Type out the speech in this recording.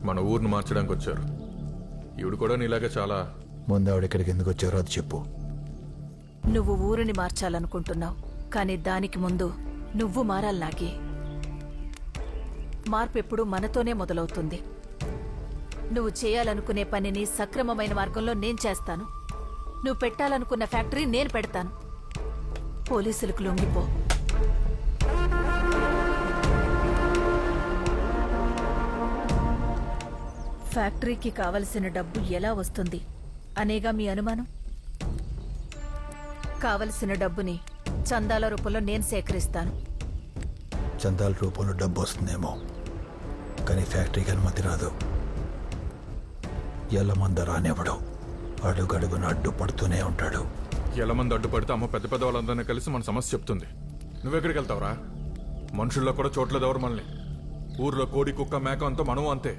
మన ఊరిని మార్చడానికి వచ్చారు. ఈవిడ కూడా నీలాగా చాలా... ముందు ఆవిడ ఇక్కడికి ఎందుకు వచ్చారో అది చెప్పు. నువ్వు ఊరిని మార్చాలనుకుంటున్నావు, కానీ దానికి ముందు నువ్వు మారాలి నాగి. మార్పు ఎప్పుడు మనతోనే మొదలవుతుంది. నువ్వు చేయాలనుకునే పనిని సక్రమమైన మార్గంలో నేను చేస్తాను. నువ్వు పెట్టాలనుకున్న ఫ్యాక్టరీ నేను పెడతాను. పోలీసులకు లొంగిపో. ఫ్యాక్టరీకి కావలసిన డబ్బు ఎలా వస్తుంది అనేగా మీ అనుమానం? కావలసిన డబ్బుని చందాల రూపంలో నేను సేకరిస్తాను. చందాల రూపంలో డబ్బు వస్తుందేమో, కానీ ఫ్యాక్టరీకి అనుమతి రాదు. ఎల్లమంద రానివ్వడు, అడుగడుగున అడ్డుపడుతూనే ఉంటాడు. ఎలా మంది అడ్డుపడితే అమ్మ పెద్ద పెద్ద వాళ్ళందరినీ కలిసి మన సమస్య చెప్తుంది. నువ్వెక్కడికి వెళ్తావురా? మనుషుల్లో కూడా చోట్లేదు ఎవరు మనల్ని. ఊర్లో కోడి కుక్క మేక అంతా మనము అంతే.